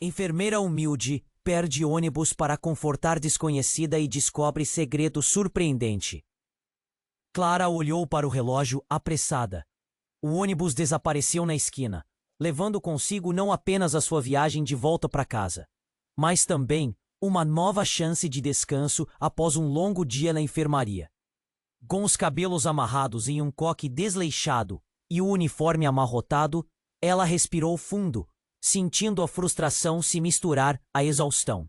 Enfermeira humilde perde ônibus para confortar desconhecida e descobre segredo surpreendente. Clara olhou para o relógio apressada. O ônibus desapareceu na esquina, levando consigo não apenas a sua viagem de volta para casa, mas também uma nova chance de descanso após um longo dia na enfermaria. Com os cabelos amarrados em um coque desleixado e o uniforme amarrotado, ela respirou fundo, sentindo a frustração se misturar à exaustão.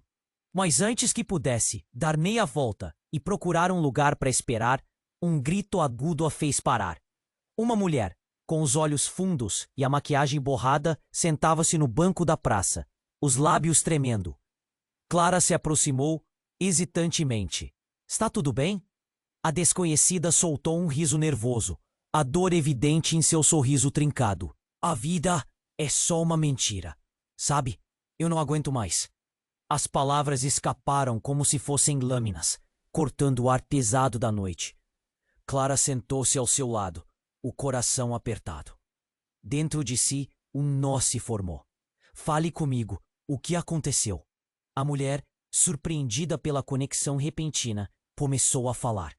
Mas antes que pudesse dar meia volta e procurar um lugar para esperar, um grito agudo a fez parar. Uma mulher, com os olhos fundos e a maquiagem borrada, sentava-se no banco da praça, os lábios tremendo. Clara se aproximou hesitantemente. — Está tudo bem? A desconhecida soltou um riso nervoso, a dor evidente em seu sorriso trincado. — A vida é só uma mentira. Sabe, eu não aguento mais. As palavras escaparam como se fossem lâminas, cortando o ar pesado da noite. Clara sentou-se ao seu lado, o coração apertado. Dentro de si, um nó se formou. — Fale comigo, o que aconteceu? A mulher, surpreendida pela conexão repentina, começou a falar.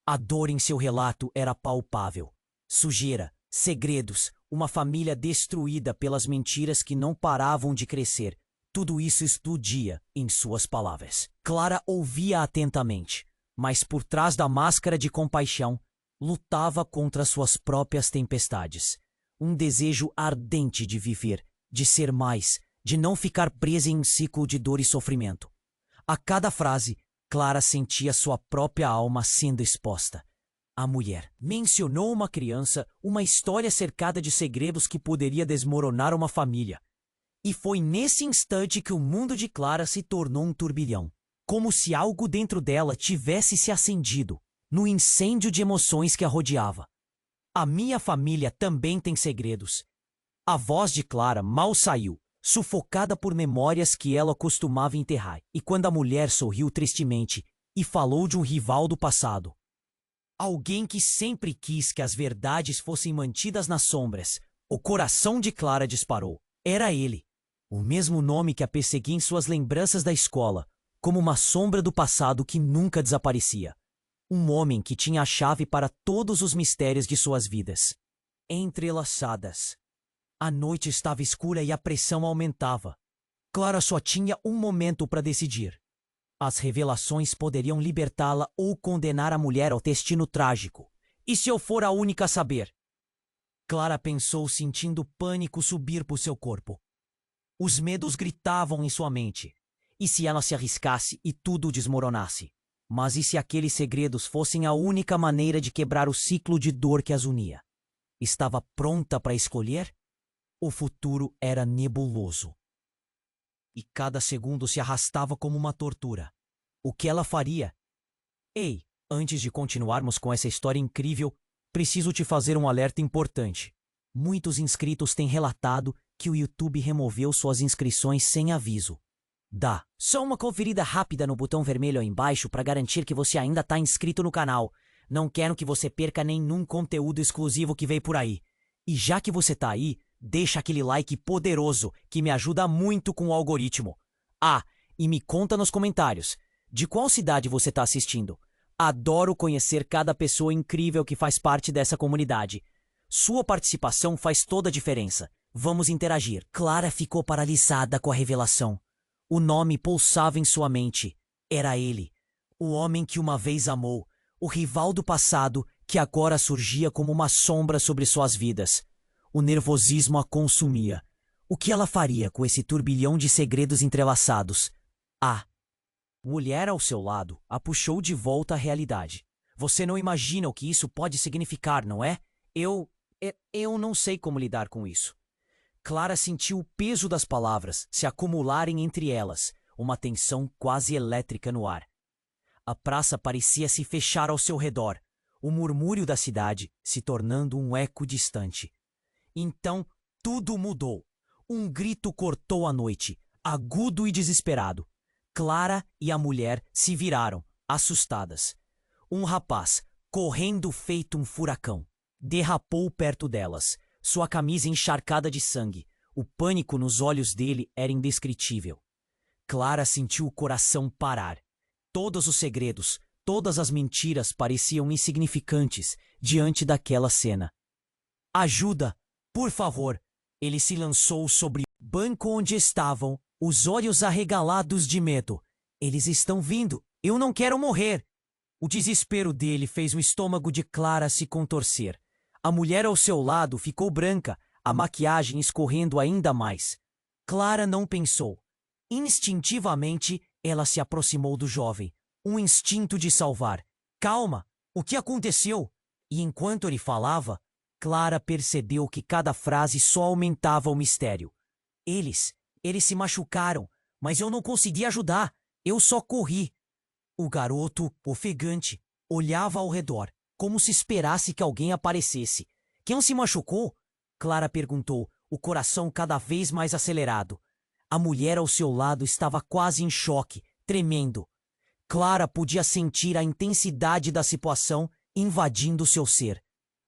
A dor em seu relato era palpável. Sujeira, segredos, uma família destruída pelas mentiras que não paravam de crescer. Tudo isso explodia em suas palavras. Clara ouvia atentamente, mas por trás da máscara de compaixão, lutava contra suas próprias tempestades. Um desejo ardente de viver, de ser mais, de não ficar presa em um ciclo de dor e sofrimento. A cada frase, Clara sentia sua própria alma sendo exposta. A mulher mencionou uma criança, uma história cercada de segredos que poderia desmoronar uma família. E foi nesse instante que o mundo de Clara se tornou um turbilhão, como se algo dentro dela tivesse se acendido, no incêndio de emoções que a rodeava. A minha família também tem segredos. A voz de Clara mal saiu, sufocada por memórias que ela costumava enterrar, e quando a mulher sorriu tristemente e falou de um rival do passado. Alguém que sempre quis que as verdades fossem mantidas nas sombras, o coração de Clara disparou. Era ele, o mesmo nome que a perseguia em suas lembranças da escola, como uma sombra do passado que nunca desaparecia. Um homem que tinha a chave para todos os mistérios de suas vidas. Entrelaçadas. A noite estava escura e a pressão aumentava. Clara só tinha um momento para decidir. As revelações poderiam libertá-la ou condenar a mulher ao destino trágico. E se eu for a única a saber? Clara pensou, sentindo pânico subir por seu corpo. Os medos gritavam em sua mente. E se ela se arriscasse e tudo desmoronasse? Mas e se aqueles segredos fossem a única maneira de quebrar o ciclo de dor que as unia? Estava pronta para escolher? O futuro era nebuloso. E cada segundo se arrastava como uma tortura. O que ela faria? Ei, antes de continuarmos com essa história incrível, preciso te fazer um alerta importante. Muitos inscritos têm relatado que o YouTube removeu suas inscrições sem aviso. Dá só uma conferida rápida no botão vermelho aí embaixo para garantir que você ainda está inscrito no canal. Não quero que você perca nenhum conteúdo exclusivo que veio por aí. E já que você está aí, deixa aquele like poderoso que me ajuda muito com o algoritmo. Ah, e me conta nos comentários, de qual cidade você está assistindo? Adoro conhecer cada pessoa incrível que faz parte dessa comunidade. Sua participação faz toda a diferença. Vamos interagir. Clara ficou paralisada com a revelação. O nome pulsava em sua mente. Era ele, o homem que uma vez amou, o rival do passado que agora surgia como uma sombra sobre suas vidas. O nervosismo a consumia. O que ela faria com esse turbilhão de segredos entrelaçados? A mulher ao seu lado a puxou de volta à realidade. Você não imagina o que isso pode significar, não é? Eu não sei como lidar com isso. Clara sentiu o peso das palavras se acumularem entre elas, uma tensão quase elétrica no ar. A praça parecia se fechar ao seu redor, o murmúrio da cidade se tornando um eco distante. Então, tudo mudou. Um grito cortou a noite, agudo e desesperado. Clara e a mulher se viraram, assustadas. Um rapaz, correndo feito um furacão, derrapou perto delas, sua camisa encharcada de sangue, O pânico nos olhos dele era indescritível. Clara sentiu o coração parar. Todos os segredos, todas as mentiras pareciam insignificantes diante daquela cena. Ajuda, por favor! Ele se lançou sobre o banco onde estavam, os olhos arregalados de medo. Eles estão vindo! Eu não quero morrer! O desespero dele fez o estômago de Clara se contorcer. A mulher ao seu lado ficou branca, a maquiagem escorrendo ainda mais. Clara não pensou. Instintivamente, ela se aproximou do jovem. Um instinto de salvar. Calma! O que aconteceu? E enquanto ele falava, Clara percebeu que cada frase só aumentava o mistério. Eles se machucaram, mas eu não consegui ajudar. Eu só corri. O garoto, ofegante, olhava ao redor, como se esperasse que alguém aparecesse. Quem se machucou? Clara perguntou, o coração cada vez mais acelerado. A mulher ao seu lado estava quase em choque, tremendo. Clara podia sentir a intensidade da situação invadindo seu ser.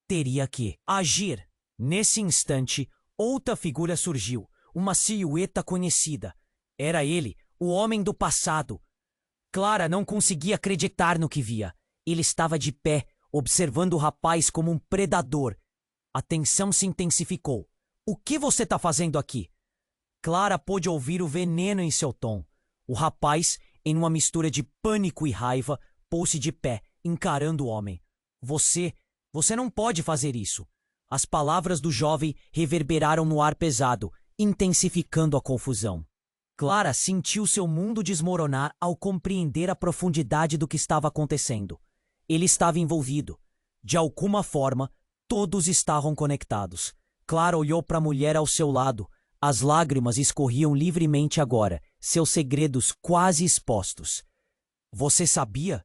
Teria que agir. Nesse instante, outra figura surgiu, uma silhueta conhecida. Era ele, o homem do passado. Clara não conseguia acreditar no que via. Ele estava de pé, observando o rapaz como um predador. A tensão se intensificou. O que você está fazendo aqui? Clara pôde ouvir o veneno em seu tom. O rapaz, em uma mistura de pânico e raiva, pôs-se de pé, encarando o homem. Você não pode fazer isso. As palavras do jovem reverberaram no ar pesado, intensificando a confusão. Clara sentiu seu mundo desmoronar ao compreender a profundidade do que estava acontecendo. Ele estava envolvido. De alguma forma, todos estavam conectados. Clara olhou para a mulher ao seu lado. As lágrimas escorriam livremente agora, seus segredos quase expostos. Você sabia?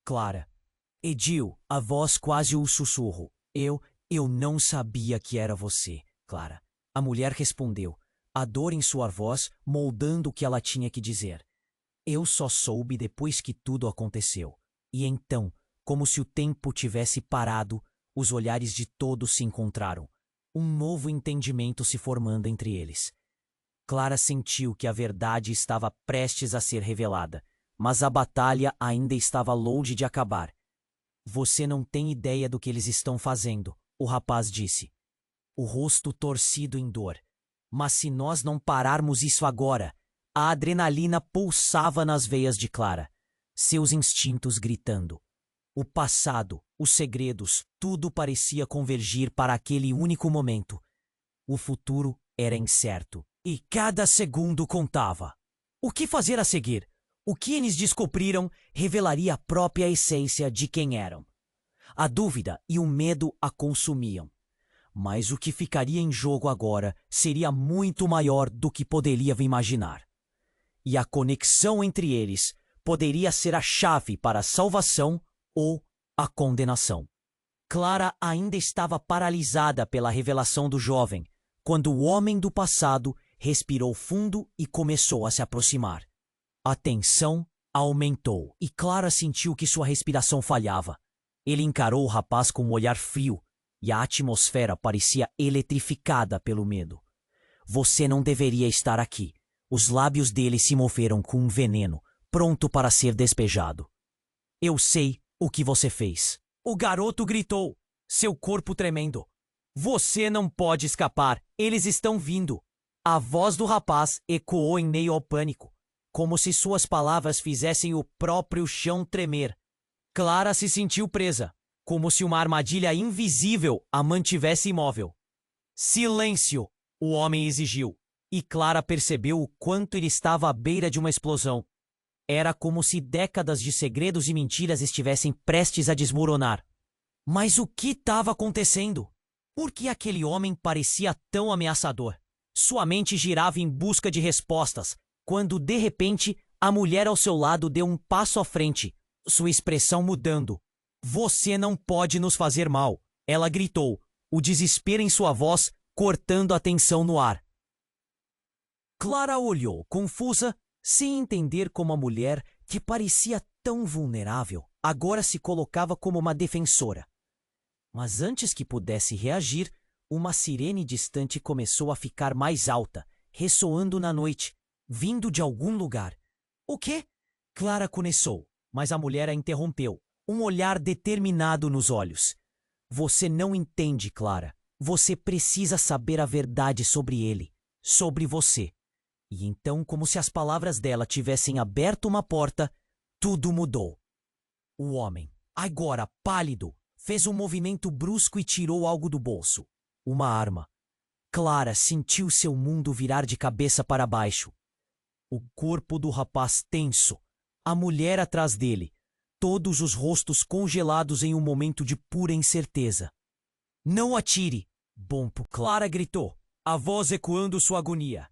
Clara. Edil, a voz quase um sussurro. Eu não sabia que era você, Clara. A mulher respondeu, a dor em sua voz moldando o que ela tinha que dizer. Eu só soube depois que tudo aconteceu. E então, como se o tempo tivesse parado, os olhares de todos se encontraram. Um novo entendimento se formando entre eles. Clara sentiu que a verdade estava prestes a ser revelada, mas a batalha ainda estava longe de acabar. Você não tem ideia do que eles estão fazendo, o rapaz disse. O rosto torcido em dor. Mas se nós não pararmos isso agora, a adrenalina pulsava nas veias de Clara, seus instintos gritando. O passado, os segredos, tudo parecia convergir para aquele único momento. O futuro era incerto, e cada segundo contava. O que fazer a seguir? O que eles descobriram revelaria a própria essência de quem eram. A dúvida e o medo a consumiam. Mas o que ficaria em jogo agora seria muito maior do que poderia imaginar. E a conexão entre eles poderia ser a chave para a salvação ou a condenação. Clara ainda estava paralisada pela revelação do jovem, quando o homem do passado respirou fundo e começou a se aproximar. A tensão aumentou e Clara sentiu que sua respiração falhava. Ele encarou o rapaz com um olhar frio e a atmosfera parecia eletrificada pelo medo. Você não deveria estar aqui. Os lábios dele se moveram com um veneno, pronto para ser despejado. Eu sei o que você fez. O garoto gritou, seu corpo tremendo. Você não pode escapar. Eles estão vindo. A voz do rapaz ecoou em meio ao pânico, como se suas palavras fizessem o próprio chão tremer. Clara se sentiu presa, como se uma armadilha invisível a mantivesse imóvel. Silêncio! O homem exigiu, e Clara percebeu o quanto ele estava à beira de uma explosão. Era como se décadas de segredos e mentiras estivessem prestes a desmoronar. Mas o que estava acontecendo? Por que aquele homem parecia tão ameaçador? Sua mente girava em busca de respostas, quando, de repente, a mulher ao seu lado deu um passo à frente, sua expressão mudando. Você não pode nos fazer mal, ela gritou, o desespero em sua voz cortando a tensão no ar. Clara olhou, confusa, sem entender como a mulher, que parecia tão vulnerável, agora se colocava como uma defensora. Mas antes que pudesse reagir, uma sirene distante começou a ficar mais alta, ressoando na noite, vindo de algum lugar. O quê? Clara começou, mas a mulher a interrompeu, um olhar determinado nos olhos. Você não entende, Clara. Você precisa saber a verdade sobre ele, sobre você. E então, como se as palavras dela tivessem aberto uma porta, tudo mudou. O homem, agora pálido, fez um movimento brusco e tirou algo do bolso. Uma arma. Clara sentiu seu mundo virar de cabeça para baixo. O corpo do rapaz tenso, a mulher atrás dele, todos os rostos congelados em um momento de pura incerteza. Não atire! Bompo! Clara gritou, a voz ecoando sua agonia.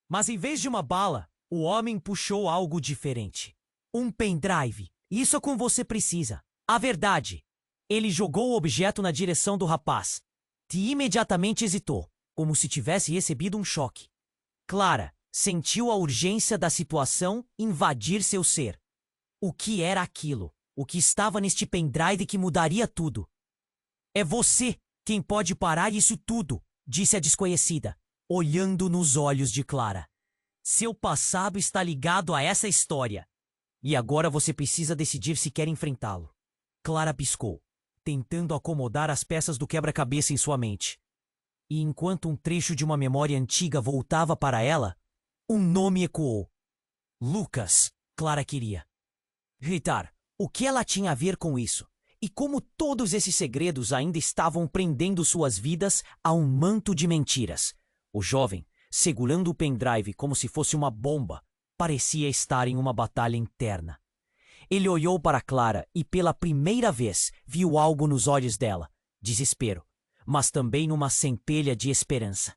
Mas em vez de uma bala, o homem puxou algo diferente. Um pendrive. Isso é como você precisa. A verdade. Ele jogou o objeto na direção do rapaz, que imediatamente hesitou, como se tivesse recebido um choque. Clara sentiu a urgência da situação invadir seu ser. O que era aquilo? O que estava neste pendrive que mudaria tudo? É você quem pode parar isso tudo, disse a desconhecida, olhando nos olhos de Clara. Seu passado está ligado a essa história. E agora você precisa decidir se quer enfrentá-lo. Clara piscou, tentando acomodar as peças do quebra-cabeça em sua mente. E enquanto um trecho de uma memória antiga voltava para ela, um nome ecoou. Lucas, Clara queria gritar. O que ela tinha a ver com isso? E como todos esses segredos ainda estavam prendendo suas vidas a um manto de mentiras. O jovem, segurando o pendrive como se fosse uma bomba, parecia estar em uma batalha interna. Ele olhou para Clara e pela primeira vez viu algo nos olhos dela, desespero, mas também uma centelha de esperança.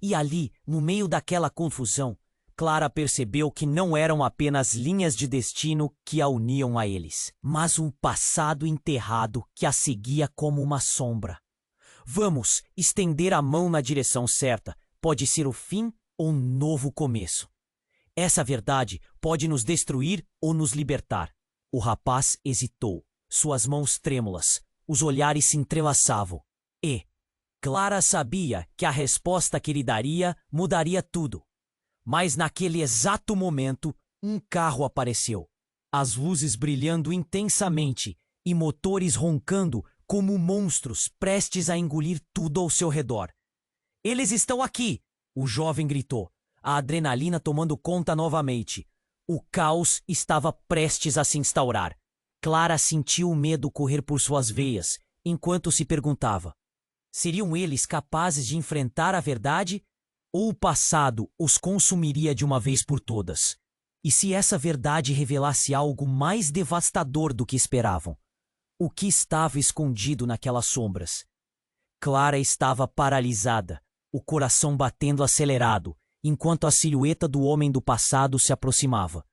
E ali, no meio daquela confusão, Clara percebeu que não eram apenas linhas de destino que a uniam a eles, mas um passado enterrado que a seguia como uma sombra. Vamos estender a mão na direção certa. Pode ser o fim ou um novo começo. Essa verdade pode nos destruir ou nos libertar. O rapaz hesitou, suas mãos trêmulas, os olhares se entrelaçavam. E Clara sabia que a resposta que lhe daria mudaria tudo. Mas naquele exato momento, um carro apareceu. As luzes brilhando intensamente e motores roncando como monstros prestes a engolir tudo ao seu redor. Eles estão aqui! O jovem gritou, a adrenalina tomando conta novamente. O caos estava prestes a se instaurar. Clara sentiu o medo correr por suas veias, enquanto se perguntava: seriam eles capazes de enfrentar a verdade? Ou o passado os consumiria de uma vez por todas? E se essa verdade revelasse algo mais devastador do que esperavam? O que estava escondido naquelas sombras? Clara estava paralisada, o coração batendo acelerado, enquanto a silhueta do homem do passado se aproximava.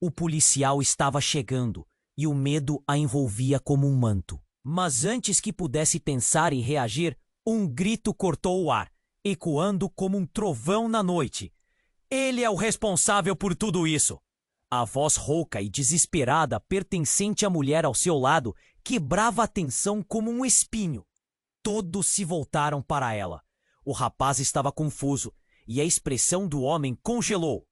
O policial estava chegando, e o medo a envolvia como um manto. Mas antes que pudesse pensar e reagir, um grito cortou o ar, ecoando como um trovão na noite. Ele é o responsável por tudo isso. A voz rouca e desesperada pertencente à mulher ao seu lado quebrava a tensão como um espinho. Todos se voltaram para ela. O rapaz estava confuso e a expressão do homem congelou.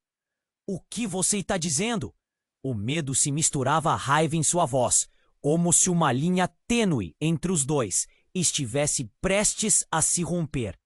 O que você está dizendo? O medo se misturava à raiva em sua voz, como se uma linha tênue entre os dois estivesse prestes a se romper.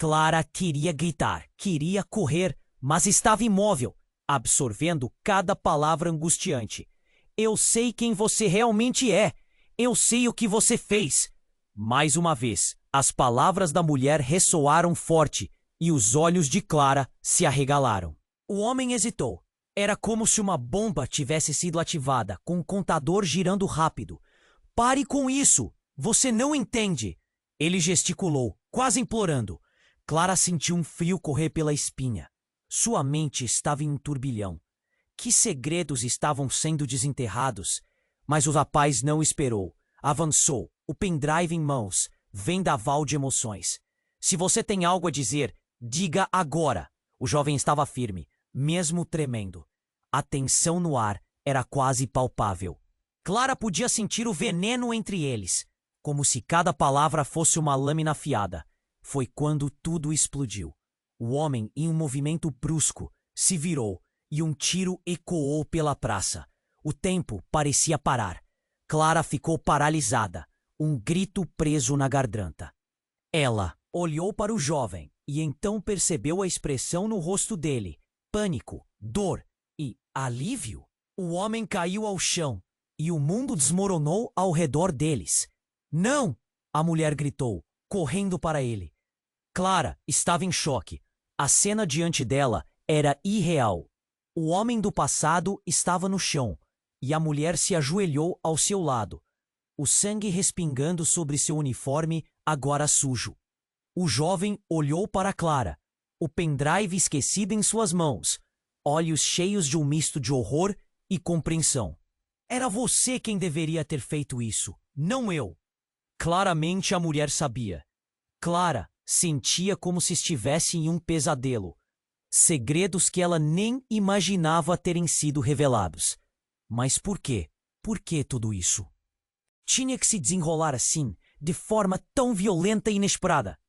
Clara queria gritar, queria correr, mas estava imóvel, absorvendo cada palavra angustiante. Eu sei quem você realmente é. Eu sei o que você fez. Mais uma vez, as palavras da mulher ressoaram forte e os olhos de Clara se arregalaram. O homem hesitou. Era como se uma bomba tivesse sido ativada, com o contador girando rápido. Pare com isso! Você não entende! Ele gesticulou, quase implorando. Clara sentiu um frio correr pela espinha. Sua mente estava em um turbilhão. Que segredos estavam sendo desenterrados? Mas o rapaz não esperou. Avançou, o pendrive em mãos, vendaval de emoções. Se você tem algo a dizer, diga agora. O jovem estava firme, mesmo tremendo. A tensão no ar era quase palpável. Clara podia sentir o veneno entre eles, como se cada palavra fosse uma lâmina afiada. foi quando tudo explodiu. O homem, em um movimento brusco, se virou e um tiro ecoou pela praça. O tempo parecia parar. Clara ficou paralisada, um grito preso na garganta. Ela olhou para o jovem e então percebeu a expressão no rosto dele: pânico, dor e alívio. O homem caiu ao chão e o mundo desmoronou ao redor deles. Não! A mulher gritou, correndo para ele. Clara estava em choque. A cena diante dela era irreal. O homem do passado estava no chão e a mulher se ajoelhou ao seu lado, o sangue respingando sobre seu uniforme, agora sujo. O jovem olhou para Clara, o pendrive esquecido em suas mãos, olhos cheios de um misto de horror e compreensão. Era você quem deveria ter feito isso, não eu. Claramente a mulher sabia. Clara sentia como se estivesse em um pesadelo. Segredos que ela nem imaginava terem sido revelados. Mas por quê? Por que tudo isso? Tinha que se desenrolar assim, de forma tão violenta e inesperada.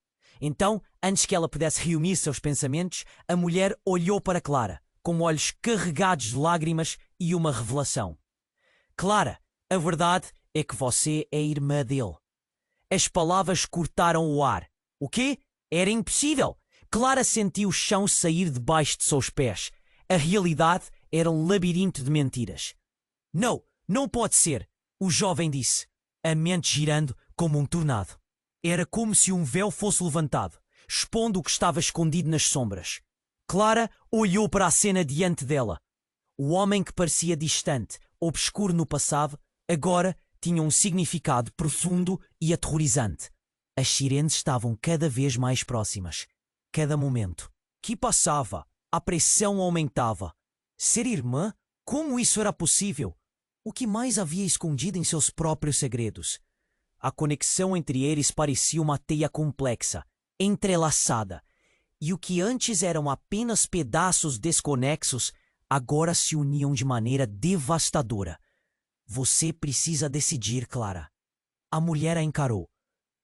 Então, antes que ela pudesse reunir seus pensamentos, a mulher olhou para Clara, com olhos carregados de lágrimas e uma revelação. Clara, a verdade é que você é irmã dele. As palavras cortaram o ar. O quê? Era impossível. Clara sentiu o chão sair debaixo de seus pés. A realidade era um labirinto de mentiras. Não, não pode ser, o jovem disse, a mente girando como um tornado. Era como se um véu fosse levantado, expondo o que estava escondido nas sombras. Clara olhou para a cena diante dela. O homem que parecia distante, obscuro no passado, agora tinha um significado profundo e aterrorizante. As sirenes estavam cada vez mais próximas. Cada momento que passava, a pressão aumentava. Ser irmã? Como isso era possível? O que mais havia escondido em seus próprios segredos? A conexão entre eles parecia uma teia complexa, entrelaçada, e o que antes eram apenas pedaços desconexos, agora se uniam de maneira devastadora. Você precisa decidir, Clara. A mulher a encarou.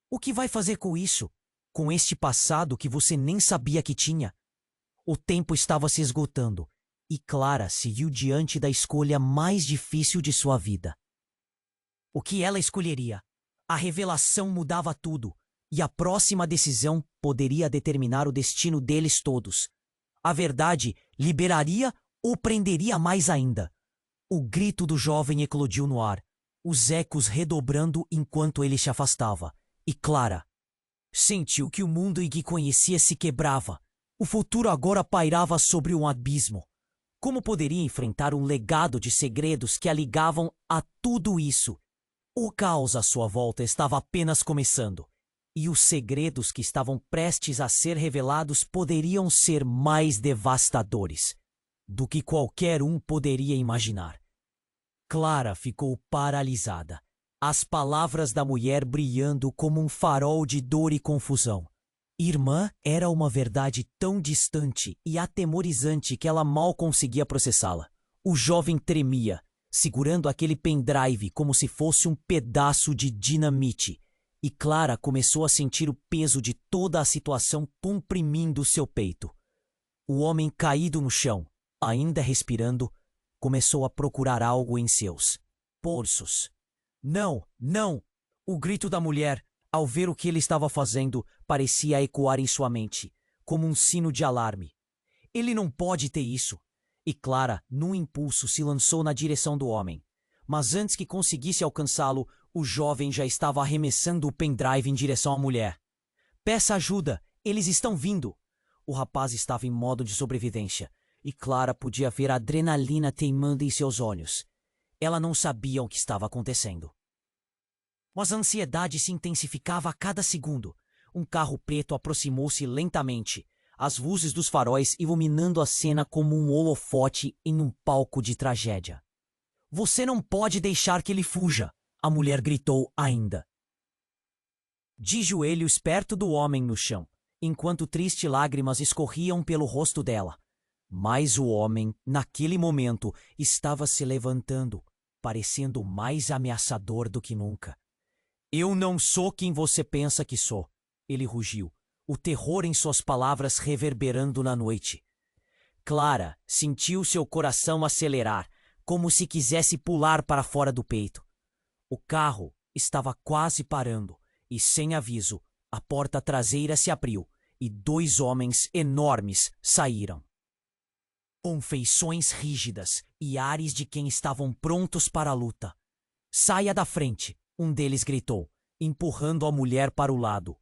O que vai fazer com isso? Com este passado que você nem sabia que tinha? O tempo estava se esgotando e Clara se viu diante da escolha mais difícil de sua vida. O que ela escolheria? A revelação mudava tudo e a próxima decisão poderia determinar o destino deles todos. A verdade liberaria ou prenderia mais ainda. O grito do jovem eclodiu no ar, os ecos redobrando enquanto ele se afastava. E Clara sentiu que o mundo em que conhecia se quebrava. O futuro agora pairava sobre um abismo. Como poderia enfrentar um legado de segredos que a ligavam a tudo isso? O caos à sua volta estava apenas começando. E os segredos que estavam prestes a ser revelados poderiam ser mais devastadores do que qualquer um poderia imaginar. Clara ficou paralisada, as palavras da mulher brilhando como um farol de dor e confusão. Irmã era uma verdade tão distante e atemorizante que ela mal conseguia processá-la. O jovem tremia, segurando aquele pendrive como se fosse um pedaço de dinamite. E Clara começou a sentir o peso de toda a situação comprimindo seu peito. O homem caído no chão, ainda respirando, começou a procurar algo em seus pulsos. Não, não! O grito da mulher, ao ver o que ele estava fazendo, parecia ecoar em sua mente, como um sino de alarme. Ele não pode ter isso. E Clara, num impulso, se lançou na direção do homem. Mas antes que conseguisse alcançá-lo, o jovem já estava arremessando o pendrive em direção à mulher. Peça ajuda! Eles estão vindo! O rapaz estava em modo de sobrevivência, e Clara podia ver a adrenalina teimando em seus olhos. Ela não sabia o que estava acontecendo. Mas a ansiedade se intensificava a cada segundo. Um carro preto aproximou-se lentamente, as luzes dos faróis iluminando a cena como um holofote em um palco de tragédia. Você não pode deixar que ele fuja, a mulher gritou ainda. De joelhos perto do homem no chão, enquanto tristes lágrimas escorriam pelo rosto dela. Mas o homem, naquele momento, estava se levantando, parecendo mais ameaçador do que nunca. Eu não sou quem você pensa que sou, ele rugiu, o terror em suas palavras reverberando na noite. Clara sentiu seu coração acelerar, como se quisesse pular para fora do peito. O carro estava quase parando e, sem aviso, a porta traseira se abriu e 2 homens enormes saíram. Com feições rígidas e ares de quem estavam prontos para a luta. "Saia da frente", um deles gritou, empurrando a mulher para o lado.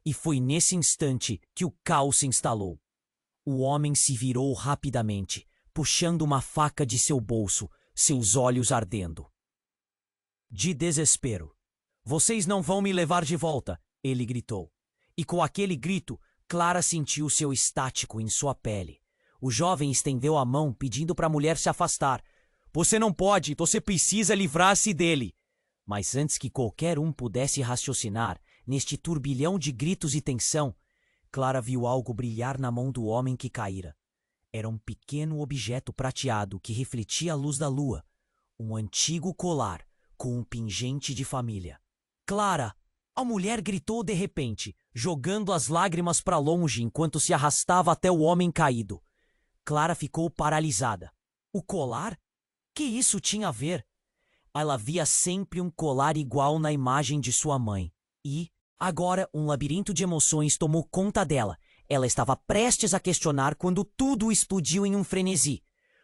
E foi nesse instante que o caos se instalou. O homem se virou rapidamente, puxando uma faca de seu bolso, seus olhos ardendo. De desespero. "Vocês não vão me levar de volta", ele gritou. E com aquele grito, Clara sentiu seu estático em sua pele. O jovem estendeu a mão pedindo para a mulher se afastar. "Você não pode, você precisa livrar-se dele." Mas antes que qualquer um pudesse raciocinar, neste turbilhão de gritos e tensão, Clara viu algo brilhar na mão do homem que caíra. Era um pequeno objeto prateado que refletia a luz da lua, um antigo colar com um pingente de família. "Clara!" A mulher gritou de repente, jogando as lágrimas para longe enquanto se arrastava até o homem caído. Clara ficou paralisada. O colar? Que isso tinha a ver? Ela via sempre um colar igual na imagem de sua mãe. E, agora, um labirinto de emoções tomou conta dela. Ela estava prestes a questionar quando tudo explodiu em um frenesi.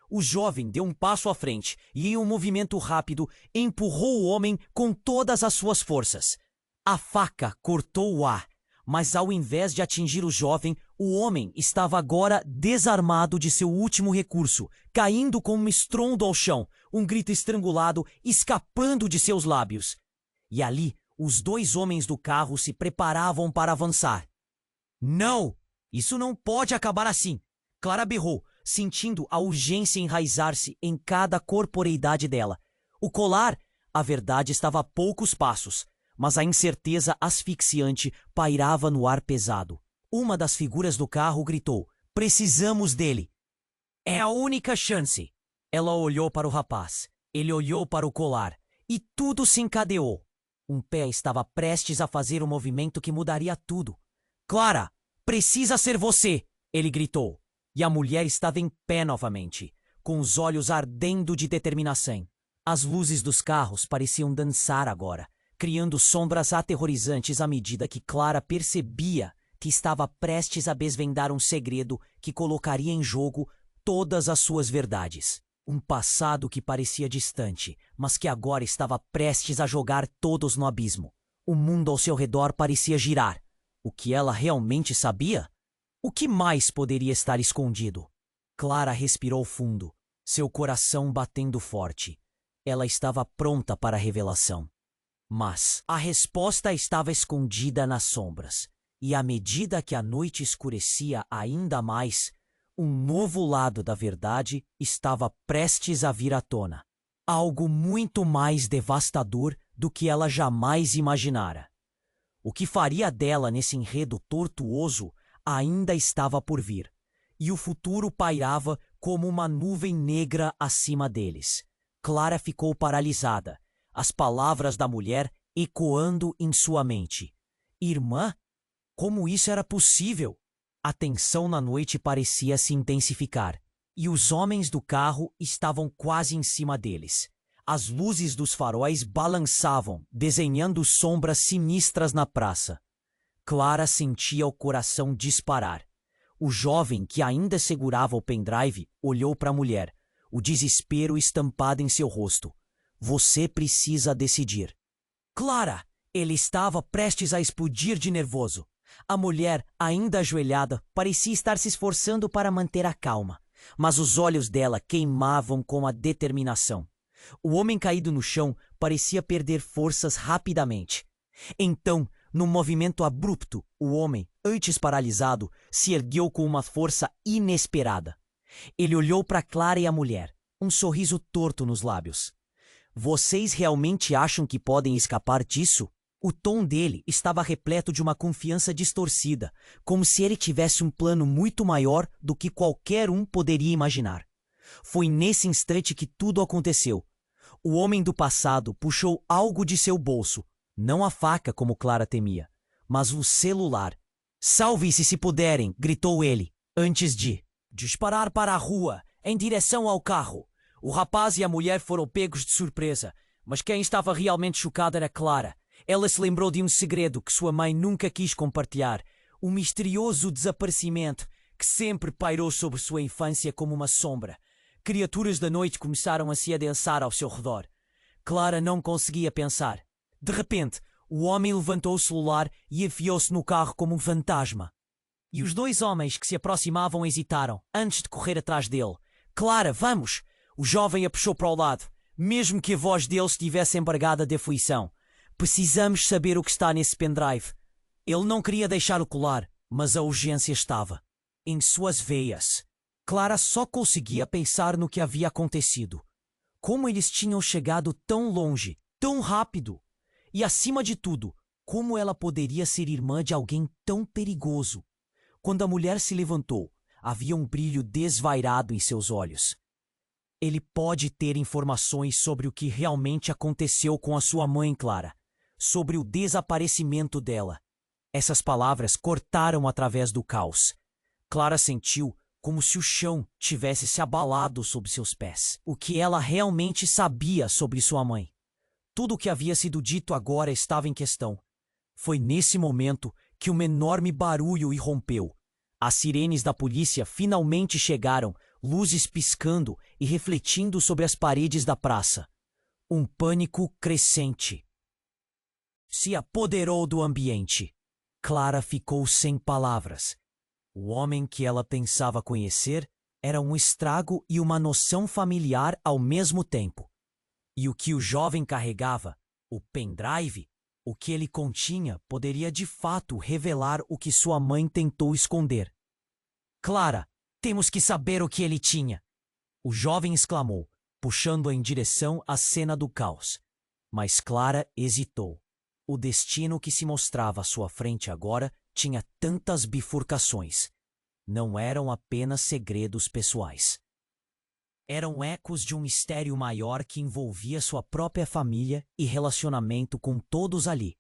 O jovem deu um passo à frente e, em um movimento rápido, empurrou o homem com todas as suas forças. A faca cortou o ar, mas ao invés de atingir o jovem, o homem estava agora desarmado de seu último recurso, caindo com um estrondo ao chão, um grito estrangulado escapando de seus lábios. E ali, os 2 homens do carro se preparavam para avançar. "Não! Isso não pode acabar assim!" Clara berrou, sentindo a urgência enraizar-se em cada corporeidade dela. O colar, a verdade, estava a poucos passos, mas a incerteza asfixiante pairava no ar pesado. Uma das figuras do carro gritou: "Precisamos dele! É a única chance!" Ela olhou para o rapaz, ele olhou para o colar, e tudo se encadeou. Um pé estava prestes a fazer um movimento que mudaria tudo. "Clara, precisa ser você!" ele gritou. E a mulher estava em pé novamente, com os olhos ardendo de determinação. As luzes dos carros pareciam dançar agora, criando sombras aterrorizantes à medida que Clara percebia que estava prestes a desvendar um segredo que colocaria em jogo todas as suas verdades. Um passado que parecia distante, mas que agora estava prestes a jogar todos no abismo. O mundo ao seu redor parecia girar. O que ela realmente sabia? O que mais poderia estar escondido? Clara respirou fundo, seu coração batendo forte. Ela estava pronta para a revelação. Mas a resposta estava escondida nas sombras, e à medida que a noite escurecia ainda mais, um novo lado da verdade estava prestes a vir à tona. Algo muito mais devastador do que ela jamais imaginara. O que faria dela nesse enredo tortuoso ainda estava por vir, e o futuro pairava como uma nuvem negra acima deles. Clara ficou paralisada, as palavras da mulher ecoando em sua mente. Irmã? Como isso era possível? A tensão na noite parecia se intensificar, e os homens do carro estavam quase em cima deles. As luzes dos faróis balançavam, desenhando sombras sinistras na praça. Clara sentia o coração disparar. O jovem, que ainda segurava o pendrive, olhou para a mulher, o desespero estampado em seu rosto. Você precisa decidir. Clara! Ele estava prestes a explodir de nervoso. A mulher, ainda ajoelhada, parecia estar se esforçando para manter a calma, mas os olhos dela queimavam com a determinação. O homem caído no chão parecia perder forças rapidamente. Então, num movimento abrupto, o homem, antes paralisado, se ergueu com uma força inesperada. Ele olhou para Clara e a mulher, um sorriso torto nos lábios. Vocês realmente acham que podem escapar disso? O tom dele estava repleto de uma confiança distorcida, como se ele tivesse um plano muito maior do que qualquer um poderia imaginar. Foi nesse instante que tudo aconteceu. O homem do passado puxou algo de seu bolso, não a faca como Clara temia, mas o celular. Salve-se se puderem, gritou ele, antes de disparar para a rua, em direção ao carro. O rapaz e a mulher foram pegos de surpresa, mas quem estava realmente chocada era Clara. Ela se lembrou de um segredo que sua mãe nunca quis compartilhar, um misterioso desaparecimento que sempre pairou sobre sua infância como uma sombra. Criaturas da noite começaram a se adensar ao seu redor. Clara não conseguia pensar. De repente, o homem levantou o celular e enfiou-se no carro como um fantasma. E os dois homens que se aproximavam hesitaram, antes de correr atrás dele. Clara, vamos! O jovem a puxou para o lado, mesmo que a voz dele estivesse embargada de aflição. Precisamos saber o que está nesse pendrive. Ele não queria deixar o colar, mas a urgência estava em suas veias. Clara só conseguia pensar no que havia acontecido. Como eles tinham chegado tão longe, tão rápido. E, acima de tudo, como ela poderia ser irmã de alguém tão perigoso? Quando a mulher se levantou, havia um brilho desvairado em seus olhos. Ele pode ter informações sobre o que realmente aconteceu com a sua mãe, Clara. Sobre o desaparecimento dela. Essas palavras cortaram através do caos. Clara sentiu como se o chão tivesse se abalado sob seus pés. O que ela realmente sabia sobre sua mãe? Tudo o que havia sido dito agora estava em questão. Foi nesse momento que um enorme barulho irrompeu. As sirenes da polícia finalmente chegaram, luzes piscando e refletindo sobre as paredes da praça. Um pânico crescente se apoderou do ambiente. Clara ficou sem palavras. O homem que ela pensava conhecer era um estrago e uma noção familiar ao mesmo tempo. E o que o jovem carregava, o pendrive, o que ele continha, poderia de fato revelar o que sua mãe tentou esconder. Clara, temos que saber o que ele tinha! O jovem exclamou, puxando-a em direção à cena do caos. Mas Clara hesitou. O destino que se mostrava à sua frente agora tinha tantas bifurcações. Não eram apenas segredos pessoais. Eram ecos de um mistério maior que envolvia sua própria família e relacionamento com todos ali.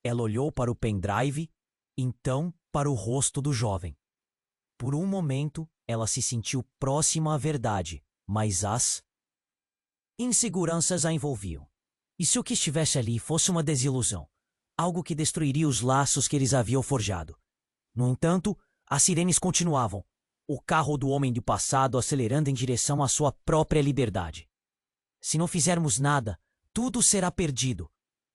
Ela olhou para o pendrive, então para o rosto do jovem. Por um momento, ela se sentiu próxima à verdade, mas as inseguranças a envolviam. E se o que estivesse ali fosse uma desilusão? Algo que destruiria os laços que eles haviam forjado. No entanto, as sirenes continuavam. O carro do homem do passado acelerando em direção à sua própria liberdade. Se não fizermos nada, tudo será perdido.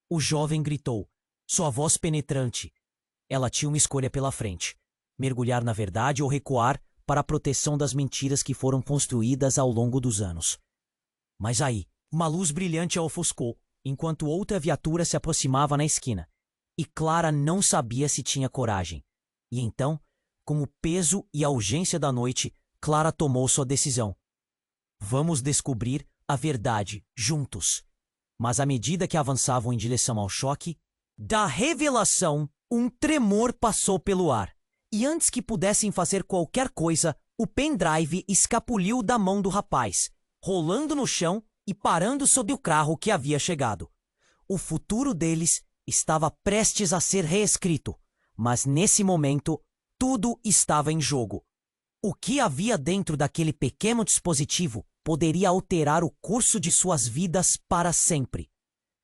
O jovem gritou, sua voz penetrante. Ela tinha uma escolha pela frente. Mergulhar na verdade ou recuar para a proteção das mentiras que foram construídas ao longo dos anos. Mas aí, uma luz brilhante a ofuscou, enquanto outra viatura se aproximava na esquina. E Clara não sabia se tinha coragem. E então, com o peso e a urgência da noite, Clara tomou sua decisão. Vamos descobrir a verdade, juntos. Mas à medida que avançavam em direção ao choque, da revelação, um tremor passou pelo ar. E antes que pudessem fazer qualquer coisa, o pendrive escapuliu da mão do rapaz, rolando no chão e parando sob o carro que havia chegado. O futuro deles estava prestes a ser reescrito, mas nesse momento tudo estava em jogo. O que havia dentro daquele pequeno dispositivo poderia alterar o curso de suas vidas para sempre.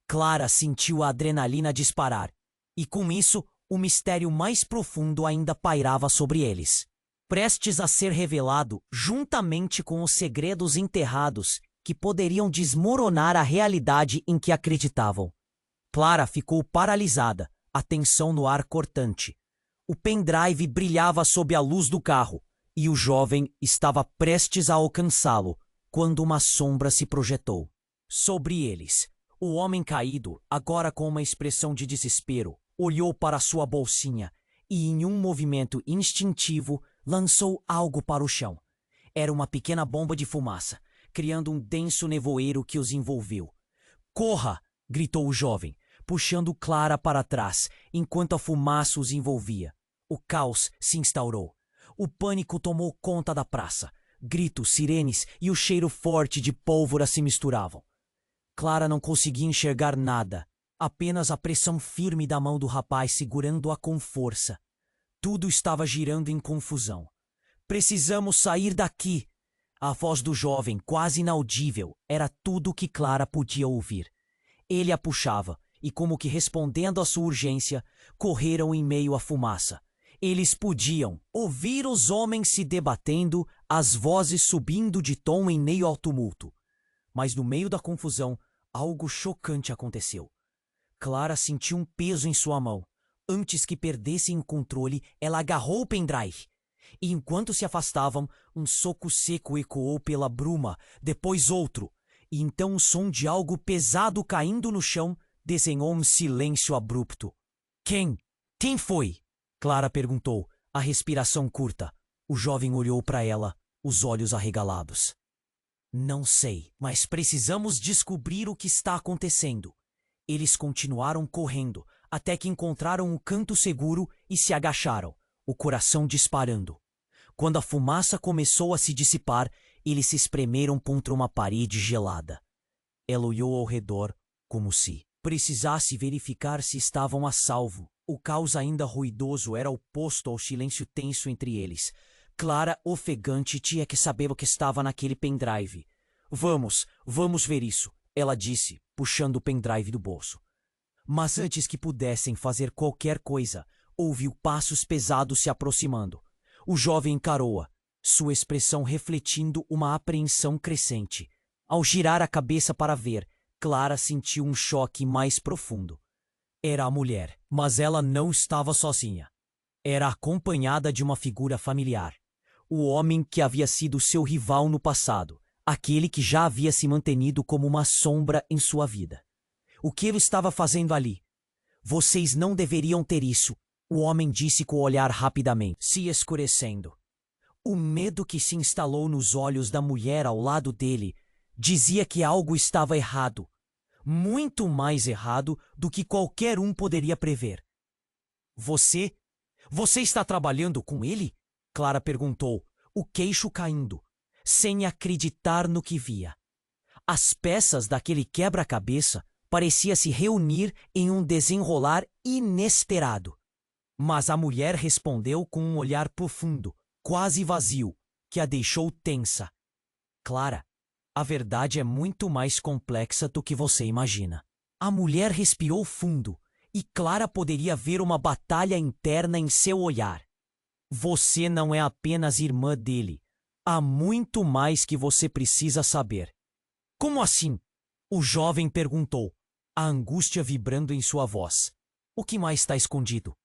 Clara sentiu a adrenalina disparar, e com isso o mistério mais profundo ainda pairava sobre eles, prestes a ser revelado juntamente com os segredos enterrados que poderiam desmoronar a realidade em que acreditavam. Clara ficou paralisada, a tensão no ar cortante. O pendrive brilhava sob a luz do carro, e o jovem estava prestes a alcançá-lo, quando uma sombra se projetou. Sobre eles, o homem caído, agora com uma expressão de desespero, olhou para sua bolsinha e, em um movimento instintivo, lançou algo para o chão. Era uma pequena bomba de fumaça, criando um denso nevoeiro que os envolveu. "Corra!" gritou o jovem, puxando Clara para trás, enquanto a fumaça os envolvia. O caos se instaurou. O pânico tomou conta da praça. Gritos, sirenes e o cheiro forte de pólvora se misturavam. Clara não conseguia enxergar nada, apenas a pressão firme da mão do rapaz segurando-a com força. Tudo estava girando em confusão. Precisamos sair daqui. A voz do jovem, quase inaudível, era tudo o que Clara podia ouvir. Ele a puxava, e como que respondendo à sua urgência, correram em meio à fumaça. Eles podiam ouvir os homens se debatendo, as vozes subindo de tom em meio ao tumulto. Mas no meio da confusão, algo chocante aconteceu. Clara sentiu um peso em sua mão. Antes que perdessem o controle, ela agarrou o pendrive. E enquanto se afastavam, um soco seco ecoou pela bruma, depois outro. E então o som de algo pesado caindo no chão desenhou um silêncio abrupto. Quem? Quem foi? Clara perguntou, a respiração curta. O jovem olhou para ela, os olhos arregalados. Não sei, mas precisamos descobrir o que está acontecendo. Eles continuaram correndo, até que encontraram um canto seguro e se agacharam, o coração disparando. Quando a fumaça começou a se dissipar, eles se espremeram contra uma parede gelada. Ela olhou ao redor, como se precisasse verificar se estavam a salvo. O caos ainda ruidoso era oposto ao silêncio tenso entre eles. Clara, ofegante, tinha que saber o que estava naquele pendrive. Vamos ver isso, ela disse, puxando o pendrive do bolso. Mas antes que pudessem fazer qualquer coisa, ouviu passos pesados se aproximando. O jovem encarou-a, sua expressão refletindo uma apreensão crescente. Ao girar a cabeça para ver, Clara sentiu um choque mais profundo. Era a mulher, mas ela não estava sozinha. Era acompanhada de uma figura familiar. O homem que havia sido seu rival no passado, aquele que já havia se mantenido como uma sombra em sua vida. O que ele estava fazendo ali? Vocês não deveriam ter isso, o homem disse com o olhar rapidamente, se escurecendo. O medo que se instalou nos olhos da mulher ao lado dele dizia que algo estava errado, muito mais errado do que qualquer um poderia prever. Você está trabalhando com ele? Clara perguntou, o queixo caindo, sem acreditar no que via. As peças daquele quebra-cabeça pareciam se reunir em um desenrolar inesperado. Mas a mulher respondeu com um olhar profundo, quase vazio, que a deixou tensa. Clara, a verdade é muito mais complexa do que você imagina. A mulher respirou fundo, e Clara poderia ver uma batalha interna em seu olhar. Você não é apenas irmã dele. Há muito mais que você precisa saber. Como assim? O jovem perguntou, a angústia vibrando em sua voz. O que mais está escondido?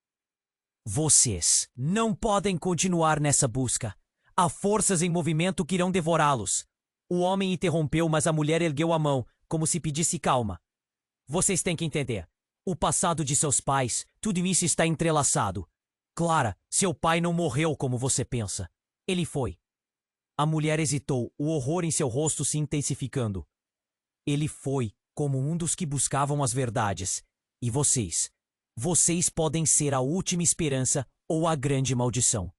Vocês não podem continuar nessa busca. Há forças em movimento que irão devorá-los. O homem interrompeu, mas a mulher ergueu a mão, como se pedisse calma. Vocês têm que entender. O passado de seus pais, tudo isso está entrelaçado. Clara, seu pai não morreu como você pensa. Ele foi. A mulher hesitou, o horror em seu rosto se intensificando. Ele foi como um dos que buscavam as verdades. E vocês? Vocês podem ser a última esperança ou a grande maldição.